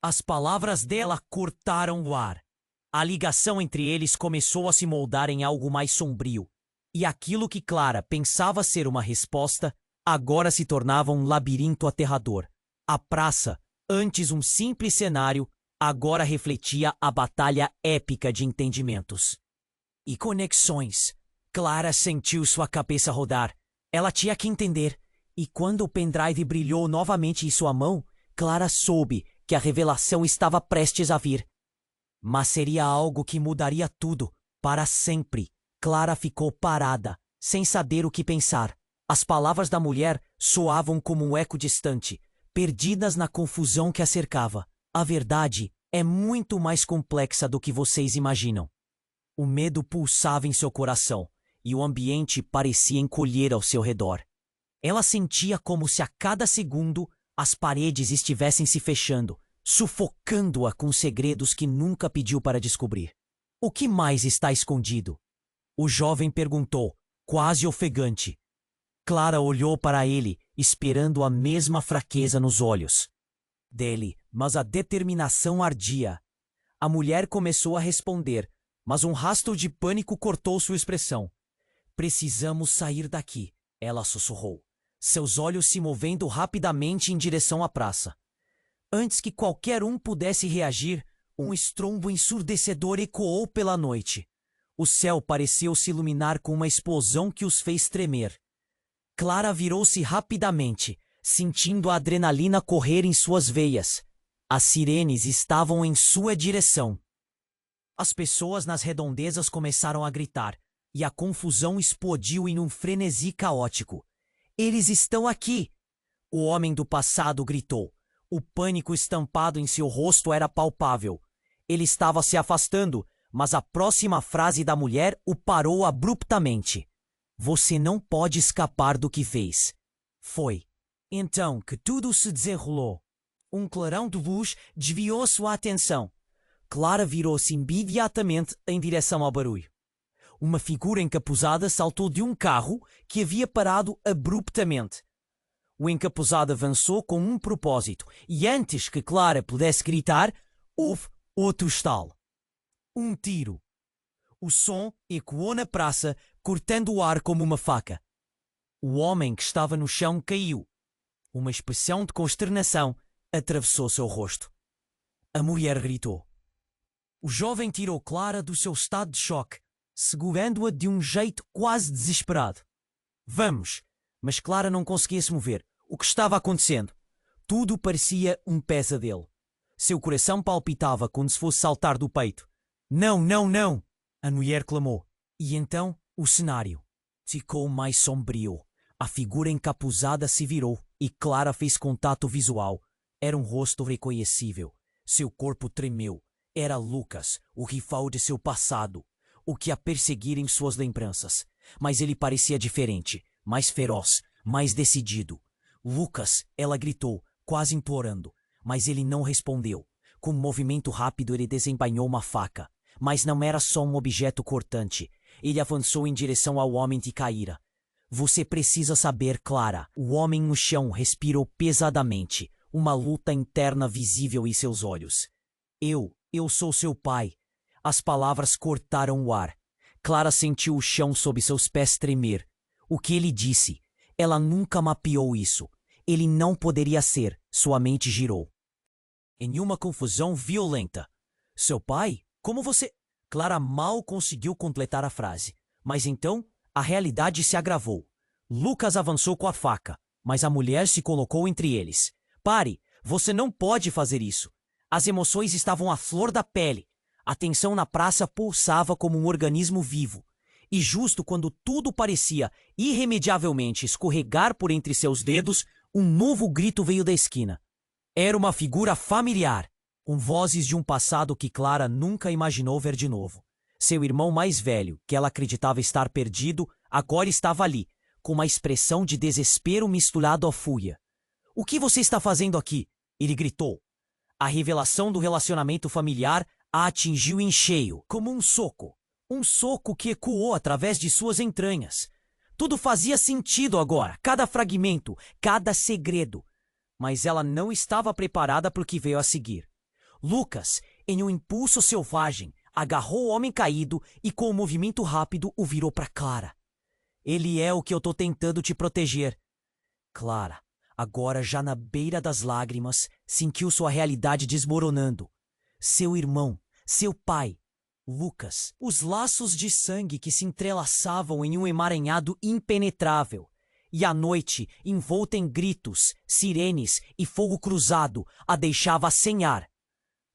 As palavras dela cortaram o ar. A ligação entre eles começou a se moldar em algo mais sombrio. E aquilo que Clara pensava ser uma resposta, agora se tornava um labirinto aterrador. A praça, antes um simples cenário, agora refletia a batalha épica de entendimentos. E conexões. Clara sentiu sua cabeça rodar. Ela tinha que entender. E quando o pendrive brilhou novamente em sua mão, Clara soube que a revelação estava prestes a vir. Mas seria algo que mudaria tudo, para sempre. Clara ficou parada, sem saber o que pensar. As palavras da mulher soavam como um eco distante, perdidas na confusão que a cercava. A verdade é muito mais complexa do que vocês imaginam. O medo pulsava em seu coração, e o ambiente parecia encolher ao seu redor. Ela sentia como se a cada segundo as paredes estivessem se fechando, sufocando-a com segredos que nunca pediu para descobrir. O que mais está escondido? O jovem perguntou, quase ofegante. Clara olhou para ele, esperando a mesma fraqueza nos olhos dele, mas a determinação ardia. A mulher começou a responder, mas um rastro de pânico cortou sua expressão. Precisamos sair daqui, ela sussurrou, seus olhos se movendo rapidamente em direção à praça. Antes que qualquer um pudesse reagir, um estrondo ensurdecedor ecoou pela noite. O céu pareceu se iluminar com uma explosão que os fez tremer. Clara virou-se rapidamente, sentindo a adrenalina correr em suas veias. As sirenes estavam em sua direção. As pessoas nas redondezas começaram a gritar, e a confusão explodiu em um frenesi caótico. Eles estão aqui! O homem do passado gritou. O pânico estampado em seu rosto era palpável. Ele estava se afastando, mas a próxima frase da mulher o parou abruptamente. Você não pode escapar do que fez. Foi então que tudo se desenrolou. Um clarão de luz desviou sua atenção. Clara virou-se imediatamente em direção ao barulho. Uma figura encapuzada saltou de um carro que havia parado abruptamente. O encapuzado avançou com um propósito, e antes que Clara pudesse gritar, houve outro estalo. Um tiro. O som ecoou na praça, cortando o ar como uma faca. O homem que estava no chão caiu. Uma expressão de consternação atravessou seu rosto. A mulher gritou. O jovem tirou Clara do seu estado de choque, segurando-a de um jeito quase desesperado. Vamos! Mas Clara não conseguia se mover. O que estava acontecendo? Tudo parecia um pesadelo. Seu coração palpitava como se fosse saltar do peito. Não, não, não! A mulher clamou. E então o cenário ficou mais sombrio. A figura encapuzada se virou e Clara fez contato visual. Era um rosto reconhecível. Seu corpo tremeu. Era Lucas, o rival de seu passado, o que a perseguira em suas lembranças. Mas ele parecia diferente, mais feroz, mais decidido. Lucas, ela gritou, quase implorando, mas ele não respondeu. Com um movimento rápido ele desembainhou uma faca. Mas não era só um objeto cortante. Ele avançou em direção ao homem que caíra. Você precisa saber, Clara. O homem no chão respirou pesadamente, uma luta interna visível em seus olhos. Eu sou seu pai. As palavras cortaram o ar. Clara sentiu o chão sob seus pés tremer. O que ele disse? Ela nunca mapeou isso. Ele não poderia ser. Sua mente girou. Em uma confusão violenta. Seu pai? Como você... Clara mal conseguiu completar a frase. Mas então, a realidade se agravou. Lucas avançou com a faca, mas a mulher se colocou entre eles. Pare! Você não pode fazer isso. As emoções estavam à flor da pele. A tensão na praça pulsava como um organismo vivo. E justo quando tudo parecia irremediavelmente escorregar por entre seus dedos, um novo grito veio da esquina. Era uma figura familiar, com vozes de um passado que Clara nunca imaginou ver de novo. Seu irmão mais velho, que ela acreditava estar perdido, agora estava ali, com uma expressão de desespero misturado à fúria. — O que você está fazendo aqui? Ele gritou. A revelação do relacionamento familiar a atingiu em cheio, como um soco. Um soco que ecoou através de suas entranhas. Tudo fazia sentido agora, cada fragmento, cada segredo. Mas ela não estava preparada para o que veio a seguir. Lucas, em um impulso selvagem, agarrou o homem caído e com um movimento rápido o virou para Clara. Ele é o que eu estou tentando te proteger. Clara, agora já na beira das lágrimas, sentiu sua realidade desmoronando. Seu irmão, seu pai, Lucas, os laços de sangue que se entrelaçavam em um emaranhado impenetrável. E a noite, envolta em gritos, sirenes e fogo cruzado, a deixava sem ar.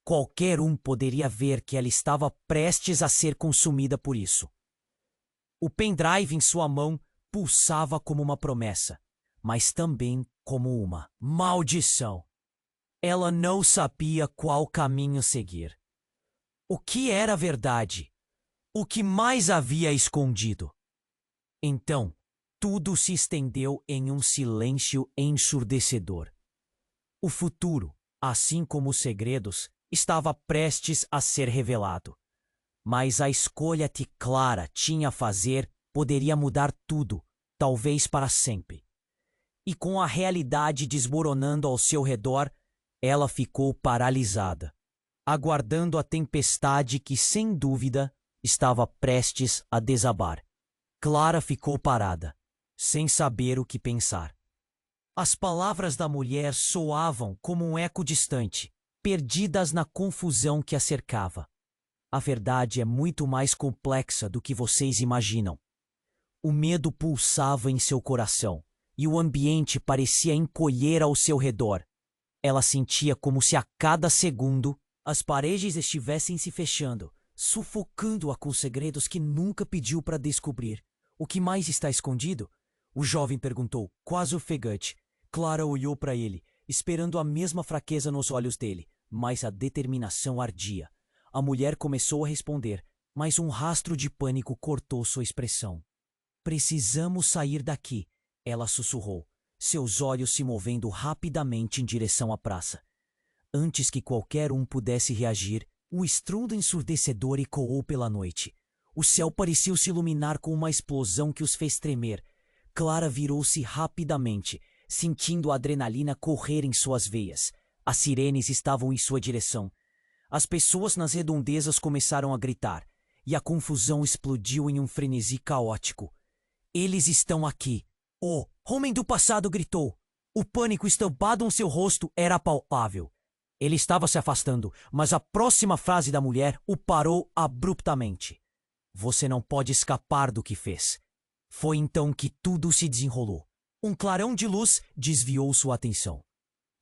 Qualquer um poderia ver que ela estava prestes a ser consumida por isso. O pendrive em sua mão pulsava como uma promessa, mas também como uma maldição. Ela não sabia qual caminho seguir. O que era verdade? O que mais havia escondido? Então, tudo se estendeu em um silêncio ensurdecedor. O futuro, assim como os segredos, estava prestes a ser revelado. Mas a escolha que Clara tinha a fazer poderia mudar tudo, talvez para sempre. E com a realidade desmoronando ao seu redor, ela ficou paralisada, aguardando a tempestade que, sem dúvida, estava prestes a desabar. Clara ficou parada, sem saber o que pensar. As palavras da mulher soavam como um eco distante, perdidas na confusão que a cercava. A verdade é muito mais complexa do que vocês imaginam. O medo pulsava em seu coração, e o ambiente parecia encolher ao seu redor. Ela sentia como se a cada segundo as paredes estivessem se fechando, sufocando-a com segredos que nunca pediu para descobrir. O que mais está escondido? O jovem perguntou, quase ofegante. Clara olhou para ele, esperando a mesma fraqueza nos olhos dele, mas a determinação ardia. A mulher começou a responder, mas um rastro de pânico cortou sua expressão. Precisamos sair daqui, ela sussurrou, seus olhos se movendo rapidamente em direção à praça. Antes que qualquer um pudesse reagir, um estrondo ensurdecedor ecoou pela noite. O céu pareceu se iluminar com uma explosão que os fez tremer. Clara virou-se rapidamente, sentindo a adrenalina correr em suas veias. As sirenes estavam em sua direção. As pessoas nas redondezas começaram a gritar, e a confusão explodiu em um frenesi caótico. Eles estão aqui. O homem do passado gritou. O pânico estampado em seu rosto era palpável. Ele estava se afastando, mas a próxima frase da mulher o parou abruptamente. Você não pode escapar do que fez. Foi então que tudo se desenrolou. Um clarão de luz desviou sua atenção.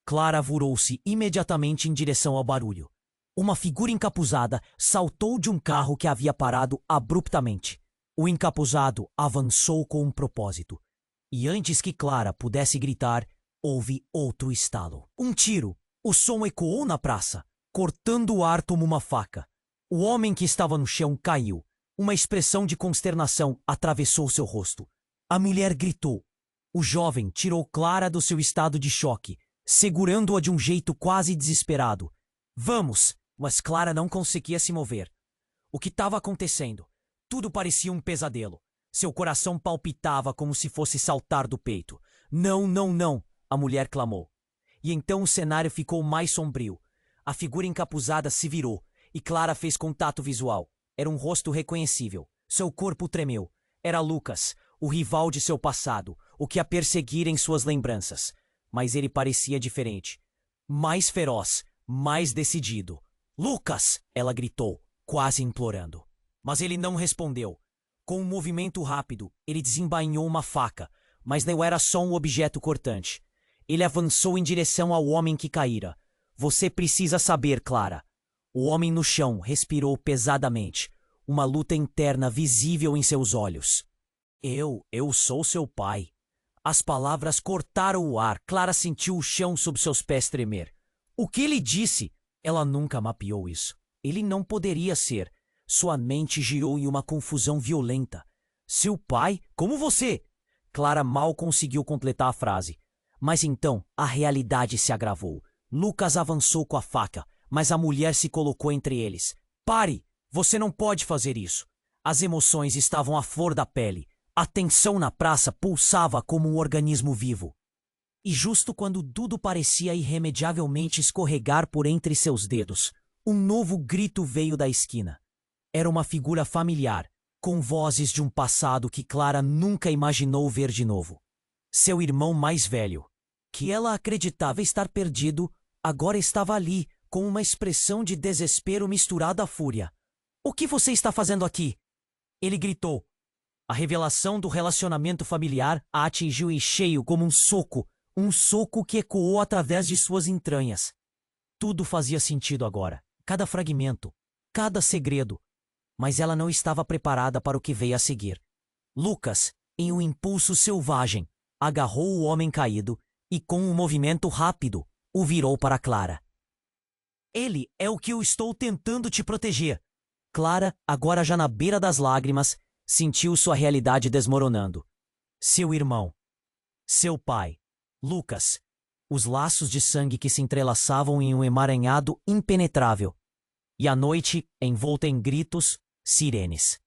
Clara virou-se imediatamente em direção ao barulho. Uma figura encapuzada saltou de um carro que havia parado abruptamente. O encapuzado avançou com um propósito. E antes que Clara pudesse gritar, houve outro estalo. Um tiro. O som ecoou na praça, cortando o ar como uma faca. O homem que estava no chão caiu. Uma expressão de consternação atravessou seu rosto. A mulher gritou. O jovem tirou Clara do seu estado de choque, segurando-a de um jeito quase desesperado. Vamos! Mas Clara não conseguia se mover. O que estava acontecendo? Tudo parecia um pesadelo. Seu coração palpitava como se fosse saltar do peito. Não, não, não! A mulher clamou. E então o cenário ficou mais sombrio. A figura encapuzada se virou, e Clara fez contato visual. Era um rosto reconhecível. Seu corpo tremeu. Era Lucas, o rival de seu passado, o que a perseguira em suas lembranças. Mas ele parecia diferente. Mais feroz, mais decidido. Lucas! Ela gritou, quase implorando. Mas ele não respondeu. Com um movimento rápido, ele desembainhou uma faca, mas não era só um objeto cortante. Ele avançou em direção ao homem que caíra. Você precisa saber, Clara. O homem no chão respirou pesadamente, uma luta interna visível em seus olhos. Eu sou seu pai. As palavras cortaram o ar. Clara sentiu o chão sob seus pés tremer. O que ele disse? Ela nunca mapeou isso. Ele não poderia ser. Sua mente girou em uma confusão violenta. Seu pai? Como você? Clara mal conseguiu completar a frase. Mas então a realidade se agravou. Lucas avançou com a faca, mas a mulher se colocou entre eles. Pare! Você não pode fazer isso. As emoções estavam à flor da pele. A tensão na praça pulsava como um organismo vivo. E justo quando tudo parecia irremediavelmente escorregar por entre seus dedos, um novo grito veio da esquina. Era uma figura familiar, com vozes de um passado que Clara nunca imaginou ver de novo. Seu irmão mais velho, que ela acreditava estar perdido, agora estava ali, com uma expressão de desespero misturada à fúria. O que você está fazendo aqui? Ele gritou. A revelação do relacionamento familiar a atingiu em cheio como um soco que ecoou através de suas entranhas. Tudo fazia sentido agora, cada fragmento, cada segredo. Mas ela não estava preparada para o que veio a seguir. Lucas, em um impulso selvagem, agarrou o homem caído e, com um movimento rápido, o virou para Clara. Ele é o que eu estou tentando te proteger. Clara, agora já na beira das lágrimas, sentiu sua realidade desmoronando. Seu irmão. Seu pai. Lucas. Os laços de sangue que se entrelaçavam em um emaranhado impenetrável. E a noite envolta em gritos, sirenes.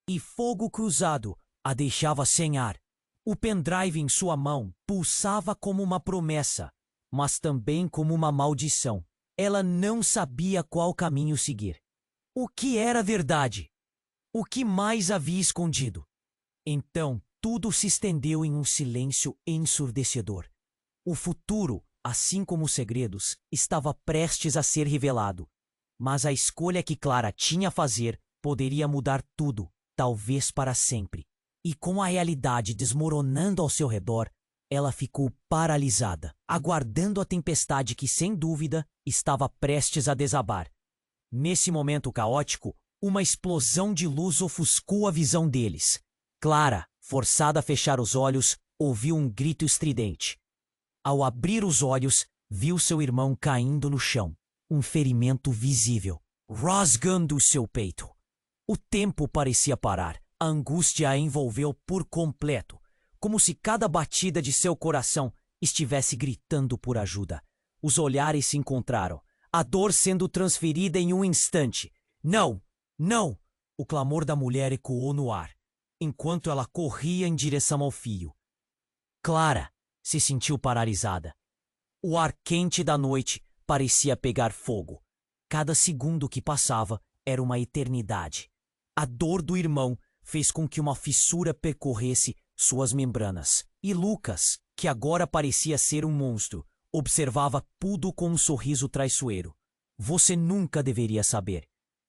E fogo cruzado a deixava sem ar. O pendrive em sua mão pulsava como uma promessa, mas também como uma maldição. Ela não sabia qual caminho seguir. O que era verdade? O que mais havia escondido? Então, Tudo se estendeu em um silêncio ensurdecedor. O futuro, assim como os segredos, estava prestes a ser revelado. Mas a escolha que Clara tinha a fazer poderia mudar tudo, talvez para sempre. E com a realidade desmoronando ao seu redor, ela ficou paralisada, aguardando a tempestade que, sem dúvida, estava prestes a desabar. Nesse momento caótico, uma explosão de luz ofuscou a visão deles. Clara, forçada a fechar os olhos, ouviu um grito estridente. Ao abrir os olhos, viu seu irmão caindo no chão, um ferimento visível, rasgando seu peito. O tempo parecia parar. A angústia a envolveu por completo, como se cada batida de seu coração estivesse gritando por ajuda. Os olhares se encontraram, a dor sendo transferida em um instante. Não! Não! O clamor da mulher ecoou no ar, enquanto ela corria em direção ao fio. Clara se sentiu paralisada. O ar quente da noite parecia pegar fogo. Cada segundo que passava era uma eternidade. A dor do irmão fez com que uma fissura percorresse suas membranas. E Lucas, que agora parecia ser um monstro, observava tudo com um sorriso traiçoeiro. Você nunca deveria saber.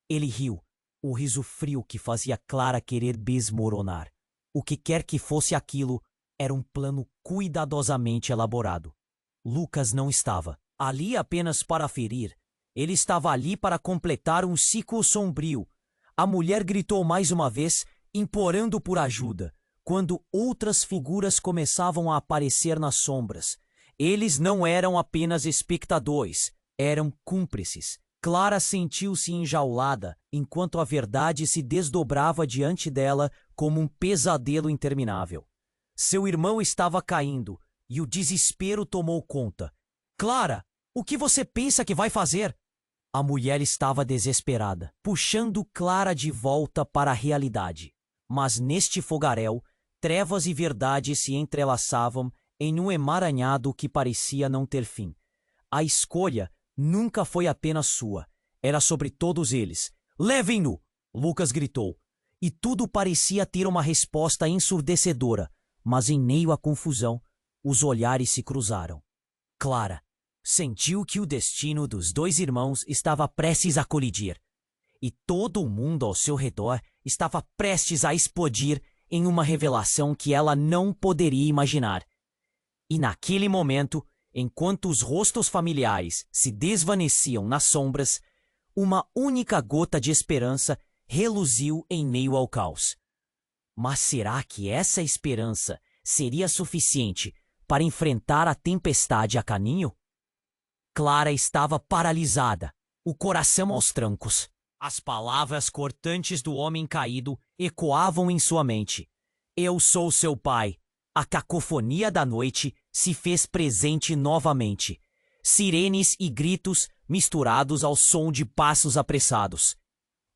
Ele riu, o riso frio que fazia Clara querer desmoronar. O que quer que fosse aquilo, era um plano cuidadosamente elaborado. Lucas não estava ali apenas para ferir. Ele estava ali para completar um ciclo sombrio. A mulher gritou mais uma vez, implorando por ajuda, quando outras figuras começavam a aparecer nas sombras. Eles não eram apenas espectadores, eram cúmplices. Clara sentiu-se enjaulada, enquanto a verdade se desdobrava diante dela como um pesadelo interminável. Seu irmão estava caindo, e o desespero tomou conta. Clara, o que você pensa que vai fazer? A mulher estava desesperada, puxando Clara de volta para a realidade. Mas neste fogaréu, trevas e verdade se entrelaçavam em um emaranhado que parecia não ter fim. A escolha nunca foi apenas sua, era sobre todos eles. Levem-no! Lucas gritou. E tudo parecia ter uma resposta ensurdecedora, mas em meio à confusão, os olhares se cruzaram. Clara sentiu que o destino dos dois irmãos estava prestes a colidir, e todo o mundo ao seu redor estava prestes a explodir em uma revelação que ela não poderia imaginar. E naquele momento, enquanto os rostos familiares se desvaneciam nas sombras, uma única gota de esperança reluziu em meio ao caos. Mas será que essa esperança seria suficiente para enfrentar a tempestade a caminho? Clara estava paralisada, o coração aos trancos. As palavras cortantes do homem caído ecoavam em sua mente. Eu sou seu pai. A cacofonia da noite se fez presente novamente. Sirenes e gritos misturados ao som de passos apressados.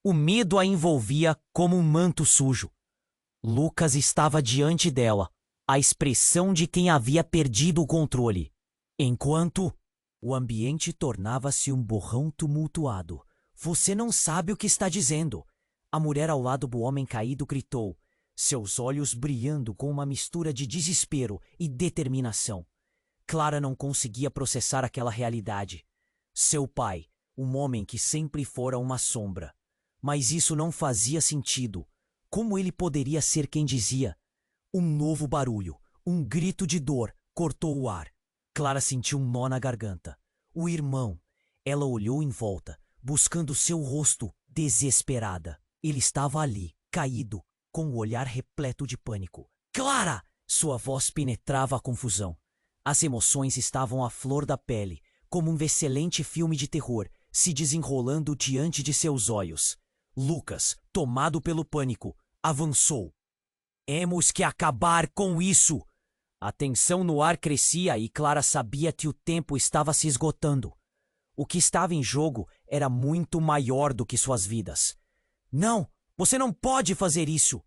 O medo a envolvia como um manto sujo. Lucas estava diante dela, a expressão de quem havia perdido o controle. Enquanto o ambiente tornava-se um borrão tumultuado. Você não sabe o que está dizendo. A mulher ao lado do homem caído gritou, seus olhos brilhando com uma mistura de desespero e determinação. Clara não conseguia processar aquela realidade. Seu pai, um homem que sempre fora uma sombra. Mas isso não fazia sentido. Como ele poderia ser quem dizia? Um novo barulho, um grito de dor, cortou o ar. Clara sentiu um nó na garganta. O irmão. Ela olhou em volta, buscando seu rosto, desesperada. Ele estava ali, caído, com o olhar repleto de pânico. Clara! Sua voz penetrava a confusão. As emoções estavam à flor da pele, como um excelente filme de terror, se desenrolando diante de seus olhos. Lucas, tomado pelo pânico, avançou. Temos que acabar com isso! A tensão no ar crescia e Clara sabia que o tempo estava se esgotando. O que estava em jogo era muito maior do que suas vidas. Não! Você não pode fazer isso!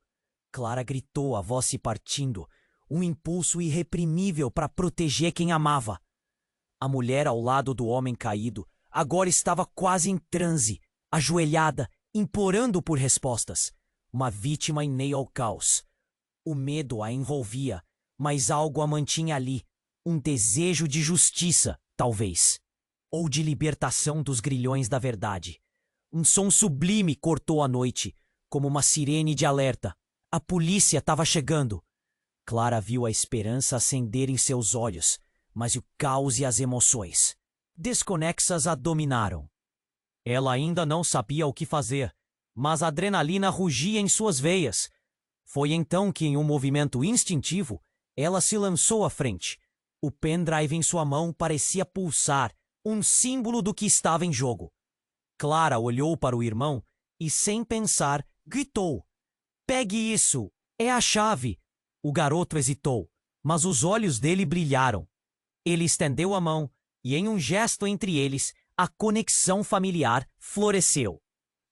Clara gritou, a voz se partindo, um impulso irreprimível para proteger quem amava. A mulher ao lado do homem caído agora estava quase em transe, ajoelhada, implorando por respostas. Uma vítima em meio ao caos. O medo a envolvia, mas algo a mantinha ali. Um desejo de justiça, talvez. Ou de libertação dos grilhões da verdade. Um som sublime cortou a noite, como uma sirene de alerta. A polícia estava chegando. Clara viu a esperança acender em seus olhos, mas o caos e as emoções desconexas a dominaram. Ela ainda não sabia o que fazer, mas a adrenalina rugia em suas veias. Foi então que, em um movimento instintivo, ela se lançou à frente. O pendrive em sua mão parecia pulsar, um símbolo do que estava em jogo. Clara olhou para o irmão e, sem pensar, gritou: "Pegue isso! É a chave!" O garoto hesitou, mas os olhos dele brilharam. Ele estendeu a mão e, em um gesto entre eles, a conexão familiar floresceu.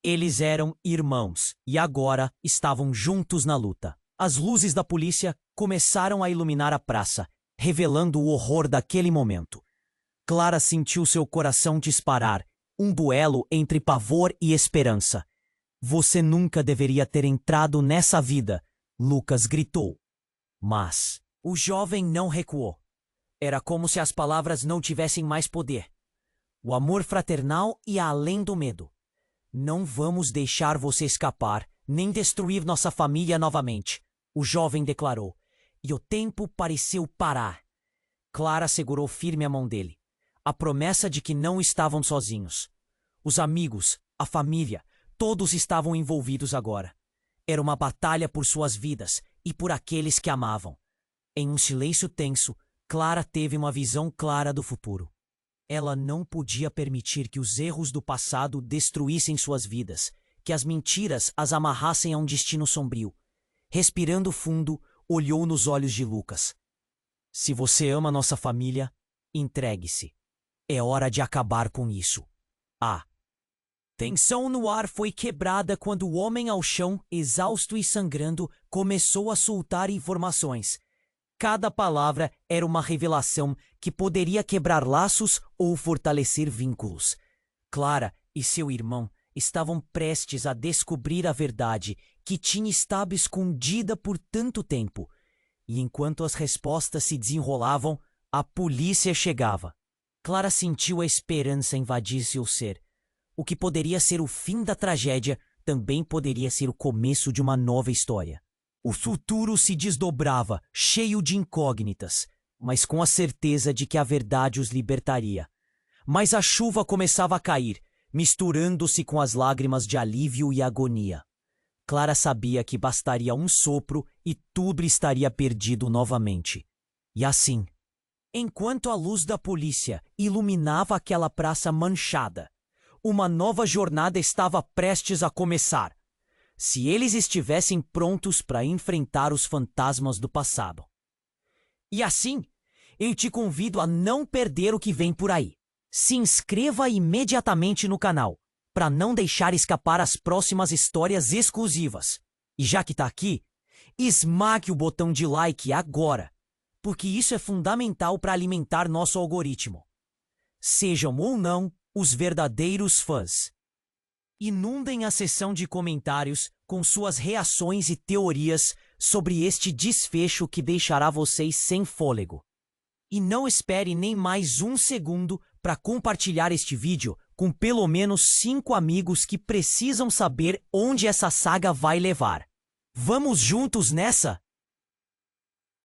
Eles eram irmãos e agora estavam juntos na luta. As luzes da polícia começaram a iluminar a praça, revelando o horror daquele momento. Clara sentiu seu coração disparar, um duelo entre pavor e esperança. "Você nunca deveria ter entrado nessa vida", Lucas gritou. Mas o jovem não recuou. Era como se as palavras não tivessem mais poder. O amor fraternal ia além do medo. "Não vamos deixar você escapar, nem destruir nossa família novamente", o jovem declarou. E o tempo pareceu parar. Clara segurou firme a mão dele. A promessa de que não estavam sozinhos. Os amigos, a família, todos estavam envolvidos agora. Era uma batalha por suas vidas e por aqueles que amavam. Em um silêncio tenso, Clara teve uma visão clara do futuro. Ela não podia permitir que os erros do passado destruíssem suas vidas, que as mentiras as amarrassem a um destino sombrio. Respirando fundo, olhou nos olhos de Lucas. "Se você ama nossa família, entregue-se. É hora de acabar com isso." A tensão no ar foi quebrada quando o homem ao chão, exausto e sangrando, começou a soltar informações. Cada palavra era uma revelação que poderia quebrar laços ou fortalecer vínculos. Clara e seu irmão estavam prestes a descobrir a verdade que tinha estado escondida por tanto tempo. E enquanto as respostas se desenrolavam, a polícia chegava. Clara sentiu a esperança invadir seu ser. O que poderia ser o fim da tragédia também poderia ser o começo de uma nova história. O futuro se desdobrava, cheio de incógnitas, mas com a certeza de que a verdade os libertaria. Mas a chuva começava a cair, misturando-se com as lágrimas de alívio e agonia. Clara sabia que bastaria um sopro e tudo estaria perdido novamente. E assim, enquanto a luz da polícia iluminava aquela praça manchada, uma nova jornada estava prestes a começar. Se eles estivessem prontos para enfrentar os fantasmas do passado. E assim, eu te convido a não perder o que vem por aí. Se inscreva imediatamente no canal, para não deixar escapar as próximas histórias exclusivas. E já que está aqui, esmague o botão de like agora, porque isso é fundamental para alimentar nosso algoritmo. Sejam ou não os verdadeiros fãs. Inundem a seção de comentários com suas reações e teorias sobre este desfecho que deixará vocês sem fôlego. E não espere nem mais um segundo para compartilhar este vídeo com pelo menos 5 amigos que precisam saber onde essa saga vai levar. Vamos juntos nessa?